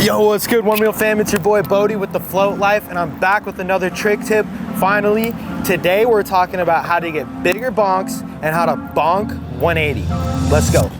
Yo, what's good, Onewheel fam? It's your boy Bodhi with TheFloatLife, and I'm back with another trick tip. Finally, today we're talking about how to get bigger bonks and how to bonk 180. Let's go.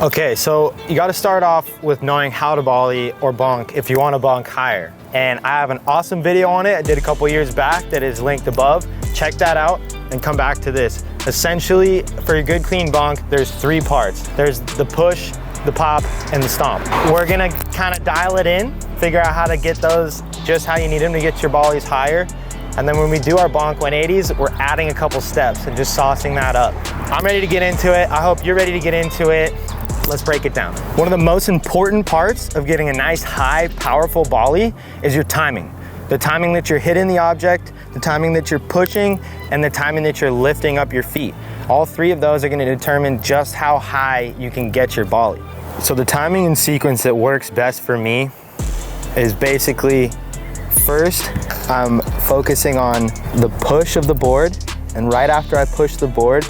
Okay, so you gotta start off with knowing how to volley or bonk if you wanna bonk higher. And I have an awesome video on it I did a couple years back that is linked above. Check that out and come back to this. Essentially, for a good clean bonk, there's three parts. There's the push, the pop, and the stomp. We're gonna kind of dial it in, figure out how to get those just how you need them to get your volleys higher. And then when we do our bonk 180s, we're adding a couple steps and just saucing that up. I'm ready to get into it. I hope you're ready to get into it. Let's break it down. One of the most important parts of getting a nice, high, powerful volley is your timing. The timing that you're hitting the object, the timing that you're pushing, and the timing that you're lifting up your feet. All three of those are gonna determine just how high you can get your volley. So the timing and sequence that works best for me is basically, first, I'm focusing on the push of the board, and right after I push the board,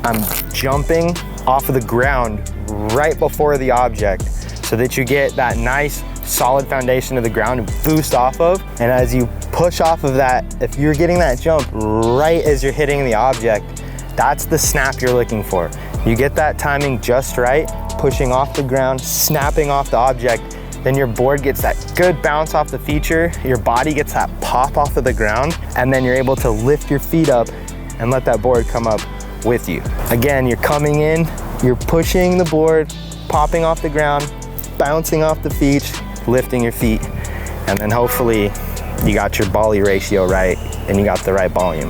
I'm jumping off of the ground right before the object so that you get that nice solid foundation of the ground to boost off of. And as you push off of that, if you're getting that jump right as you're hitting the object, that's the snap you're looking for. You get that timing just right, pushing off the ground, snapping off the object, then your board gets that good bounce off the feature, your body gets that pop off of the ground, and then you're able to lift your feet up and let that board come up with you. Again, you're coming in, you're pushing the board, popping off the ground, bouncing off the feet, lifting your feet, and then hopefully you got your volley ratio right and you got the right volume.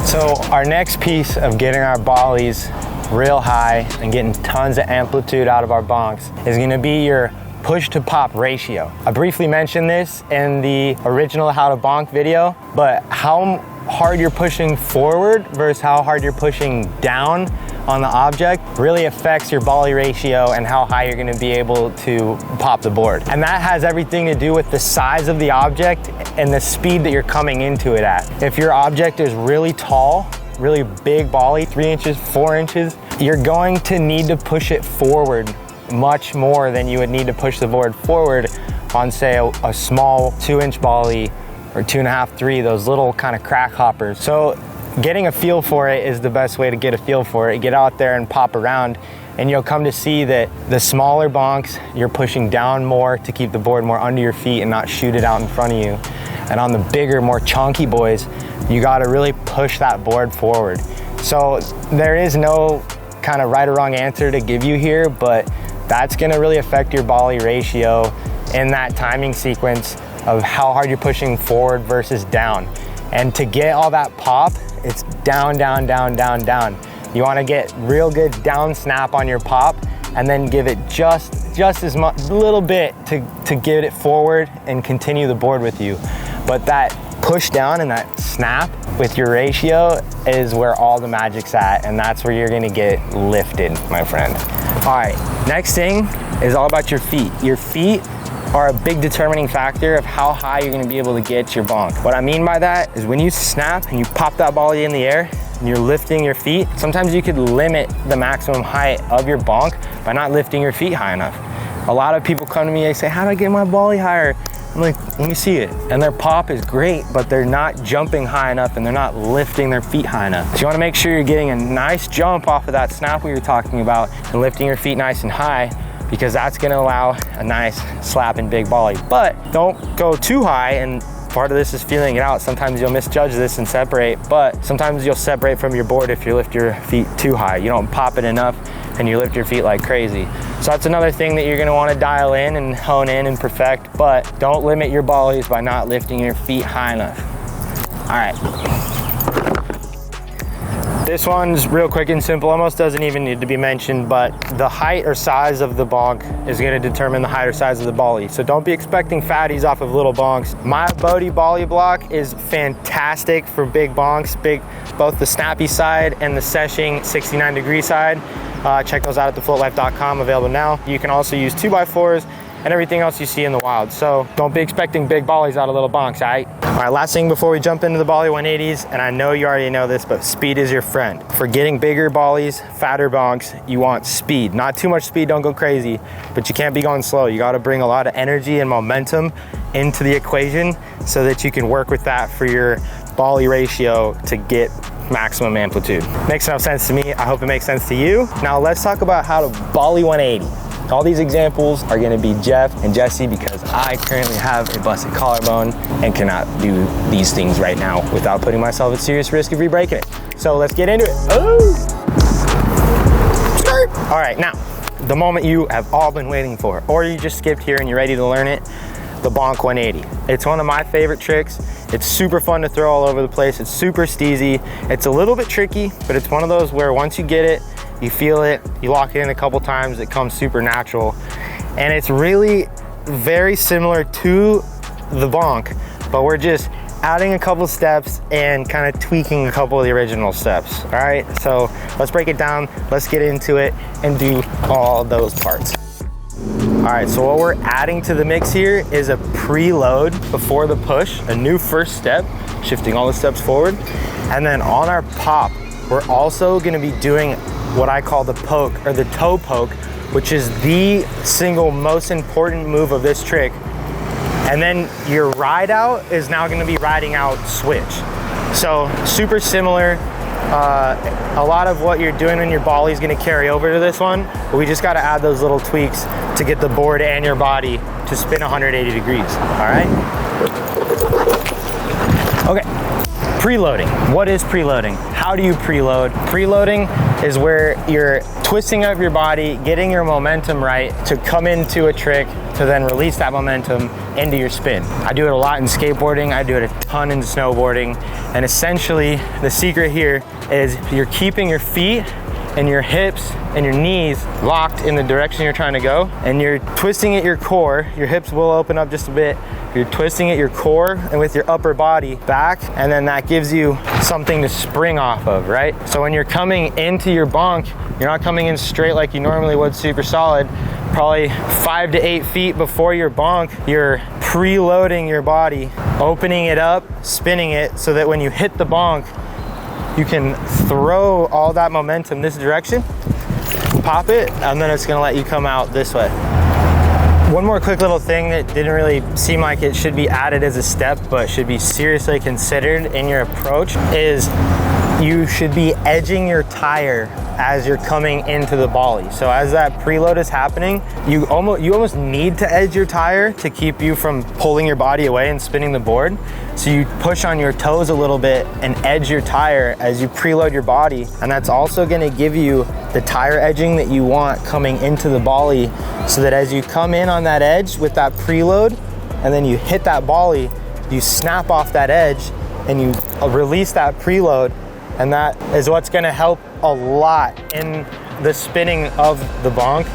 So our next piece of getting our volleys real high and getting tons of amplitude out of our bonks is gonna be your push to pop ratio. I briefly mentioned this in the original How to Bonk video, but how hard you're pushing forward versus how hard you're pushing down on the object really affects your volley ratio and how high you're gonna be able to pop the board. And that has everything to do with the size of the object and the speed that you're coming into it at. If your object is really tall, really big volley, 3 inches, 4 inches, you're going to need to push it forward much more than you would need to push the board forward on, say, a small 2-inch volley or 2.5, 3, those little kind of crack hoppers. So getting a feel for it is the best way to get a feel for it. Get out there and pop around, and you'll come to see that the smaller bonks, you're pushing down more to keep the board more under your feet and not shoot it out in front of you. And on the bigger, more chunky boys, you gotta really push that board forward. So there is no kind of right or wrong answer to give you here, but that's gonna really affect your volley ratio in that timing sequence of how hard you're pushing forward versus down. And to get all that pop, it's down, down, down, down, down. You wanna get real good down snap on your pop and then give it just as much, a little bit to get it forward and continue the board with you. But that push down and that snap with your ratio is where all the magic's at, and that's where you're gonna get lifted, my friend. All right, next thing is all about your feet. Your feet are a big determining factor of how high you're gonna be able to get your bonk. What I mean by that is when you snap and you pop that volley in the air and you're lifting your feet, sometimes you could limit the maximum height of your bonk by not lifting your feet high enough. A lot of people come to me and say, how do I get my volley higher? I'm like, let me see it. And their pop is great, but they're not jumping high enough and they're not lifting their feet high enough. So you wanna make sure you're getting a nice jump off of that snap we were talking about and lifting your feet nice and high, because that's gonna allow a nice slapping big volley. But don't go too high, and part of this is feeling it out. Sometimes you'll misjudge this and separate, but sometimes you'll separate from your board if you lift your feet too high. You don't pop it enough and you lift your feet like crazy. So that's another thing that you're gonna wanna dial in and hone in and perfect, but don't limit your volleys by not lifting your feet high enough. All right. This one's real quick and simple, almost doesn't even need to be mentioned, but the height or size of the bonk is gonna determine the height or size of the volley. So don't be expecting fatties off of little bonks. My Bodhi volley block is fantastic for big bonks, both the snappy side and the seshing 69-degree side. Check those out at TheFloatLife.com, available now. You can also use 2x4s and everything else you see in the wild. So don't be expecting big bollies out of little bonks, all right? All right, last thing before we jump into the bolly 180s, and I know you already know this, but speed is your friend. For getting bigger bollies, fatter bonks, you want speed. Not too much speed, don't go crazy, but you can't be going slow. You gotta bring a lot of energy and momentum into the equation so that you can work with that for your bolly ratio to get maximum amplitude. Makes no sense to me. I hope it makes sense to you. Now let's talk about how to bolly 180. All these examples are gonna be Jeff and Jesse because I currently have a busted collarbone and cannot do these things right now without putting myself at serious risk of re-breaking it. So let's get into it. Oh! All right, now, the moment you have all been waiting for, or you just skipped here and you're ready to learn it, the bonk 180. It's one of my favorite tricks. It's super fun to throw all over the place. It's super steezy. It's a little bit tricky, but it's one of those where once you get it, you feel it, you lock it in a couple times, it comes super natural. And it's really very similar to the bonk, but we're just adding a couple steps and kind of tweaking a couple of the original steps. All right, so let's break it down, let's get into it and do all those parts. All right, so what we're adding to the mix here is a preload before the push, a new first step, shifting all the steps forward. And then on our pop, we're also gonna be doing what I call the poke or the toe poke, which is the single most important move of this trick. And then your ride out is now gonna be riding out switch. So super similar. A lot of what you're doing in your bolly is gonna carry over to this one, but we just gotta add those little tweaks to get the board and your body to spin 180 degrees, all right? Okay, preloading. What is preloading? How do you preload? Preloading is where you're twisting up your body, getting your momentum right to come into a trick to then release that momentum into your spin. I do it a lot in skateboarding, I do it a ton in snowboarding, and essentially the secret here is you're keeping your feet and your hips and your knees locked in the direction you're trying to go, and you're twisting at your core. Your hips will open up just a bit. You're twisting at your core and with your upper body back, and then that gives you something to spring off of, right? So when you're coming into your bonk, you're not coming in straight like you normally would, super solid. Probably 5 to 8 feet before your bonk, you're preloading your body, opening it up, spinning it, so that when you hit the bonk, you can throw all that momentum this direction, pop it, and then it's gonna let you come out this way. One more quick little thing that didn't really seem like it should be added as a step, but should be seriously considered in your approach, is you should be edging your tire as you're coming into the bolly. So as that preload is happening, you almost need to edge your tire to keep you from pulling your body away and spinning the board. So you push on your toes a little bit and edge your tire as you preload your body. And that's also gonna give you the tire edging that you want coming into the bolly, so that as you come in on that edge with that preload, and then you hit that bolly, you snap off that edge and you release that preload. And that is what's gonna help a lot in the spinning of the bonk,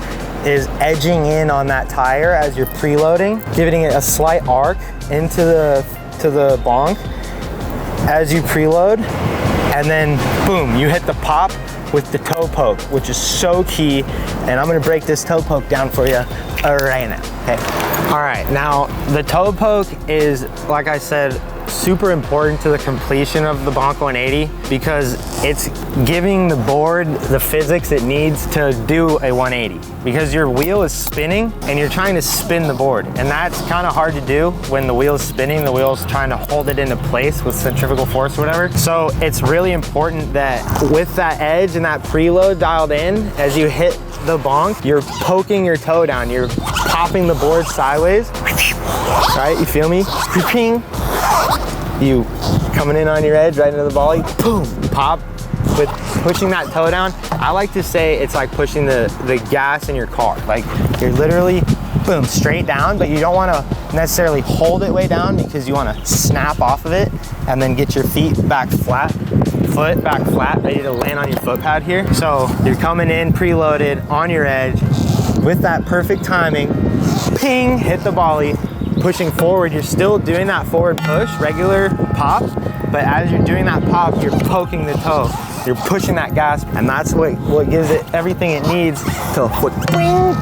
is edging in on that tire as you're preloading, giving it a slight arc into the bonk as you preload, and then boom, you hit the pop with the toe poke, which is so key. And I'm gonna break this toe poke down for you right now, okay? All right, now the toe poke is, like I said, super important to the completion of the bonk 180, because it's giving the board the physics it needs to do a 180, because your wheel is spinning and you're trying to spin the board, and that's kind of hard to do when the wheel is spinning. The wheel's trying to hold it into place with centrifugal force or whatever. So it's really important that with that edge and that preload dialed in, as you hit the bonk, you're poking your toe down, you're popping the board sideways, right? You feel me? You coming in on your edge right into the bolly, boom, pop, with pushing that toe down. I like to say it's like pushing the gas in your car. Like you're literally, boom, straight down, but you don't want to necessarily hold it way down, because you want to snap off of it and then get your feet back flat, foot back flat, ready to land on your foot pad here. So you're coming in preloaded on your edge with that perfect timing, ping, hit the bolly. Pushing forward, you're still doing that forward push, regular pop, but as you're doing that pop, you're poking the toe you're pushing that gas, and that's what gives it everything it needs to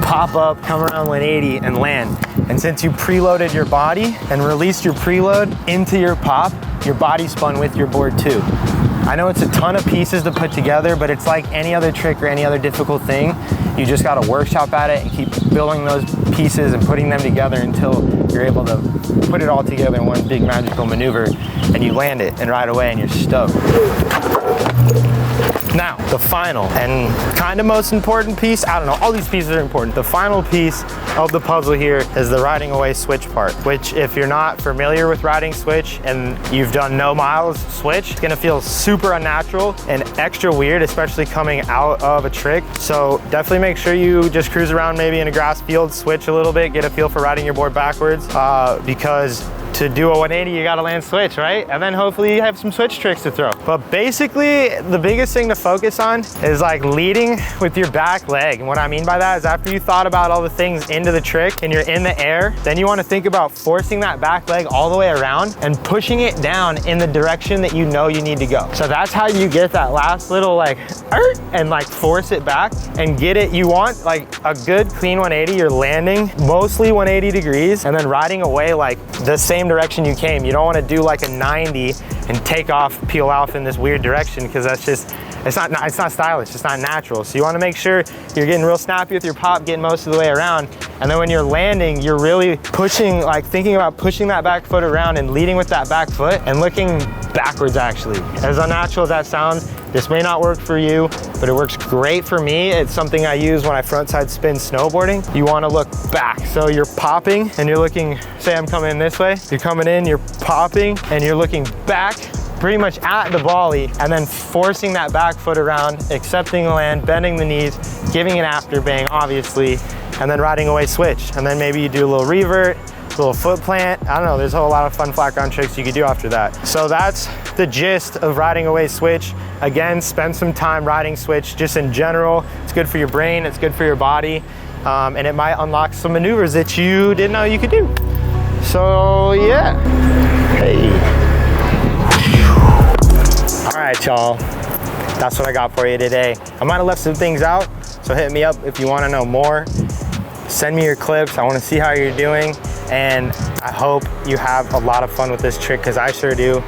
pop up, come around 180 and land. And since you preloaded your body and released your preload into your pop, your body spun with your board too. I know it's a ton of pieces to put together, but it's like any other trick or any other difficult thing. You just gotta workshop at it and keep building those pieces and putting them together until you're able to put it all together in one big magical maneuver, and you land it and right away and you're stoked. Now, the final and kind of most important piece, I don't know, all these pieces are important. The final piece of the puzzle here is the riding away switch part, which if you're not familiar with riding switch and you've done no miles switch, it's gonna feel super unnatural and extra weird, especially coming out of a trick. So definitely make sure you just cruise around maybe in a grass field, switch a little bit, get a feel for riding your board backwards, because to do a 180, you gotta land switch, right? And then hopefully you have some switch tricks to throw. But basically, the biggest thing to focus on is like leading with your back leg. And what I mean by that is after you thought about all the things into the trick and you're in the air, then you wanna think about forcing that back leg all the way around and pushing it down in the direction that you know you need to go. So that's how you get that last little like, and like force it back and get it. You want like a good clean 180, you're landing mostly 180 degrees and then riding away like the same direction you came. You don't want to do like a 90 and take off, peel off in this weird direction, because that's just, it's not stylish, it's not natural. So you want to make sure you're getting real snappy with your pop, getting most of the way around. And then when you're landing, you're really pushing, like thinking about pushing that back foot around and leading with that back foot and looking backwards actually. As unnatural as that sounds, this may not work for you, but it works great for me. It's something I use when I frontside spin snowboarding. You want to look back. So you're popping and you're looking, say I'm coming in this way, you're coming in, you're popping and you're looking back pretty much at the volley, and then forcing that back foot around, accepting the land, bending the knees, giving an after bang, obviously, and then riding away switch. And then maybe you do a little revert, a little foot plant. I don't know, there's a whole lot of fun flat ground tricks you could do after that. So that's the gist of riding away switch. Again, spend some time riding switch just in general. It's good for your brain, it's good for your body, and it might unlock some maneuvers that you didn't know you could do. So yeah, hey. All right, y'all, that's what I got for you today. I might have left some things out, so hit me up if you wanna know more. Send me your clips, I wanna see how you're doing, and I hope you have a lot of fun with this trick, because I sure do.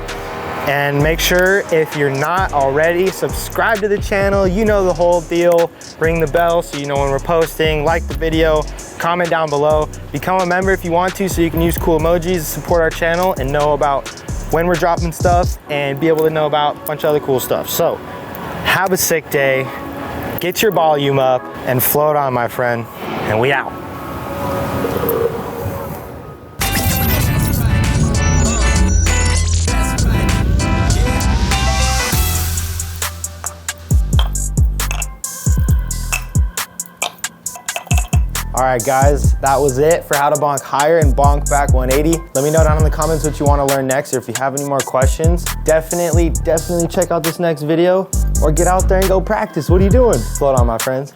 And make sure, if you're not already, subscribe to the channel. You know the whole deal. Ring the bell so you know when we're posting. Like the video, comment down below. Become a member if you want to, so you can use cool emojis to support our channel and know about when we're dropping stuff and be able to know about a bunch of other cool stuff. So have a sick day, get your volume up, and float on, my friend, and we out. All right, guys, that was it for how to bonk higher and bonk back 180. Let me know down in the comments what you want to learn next, or if you have any more questions, definitely check out this next video or get out there and go practice. What are you doing? Float on, my friends.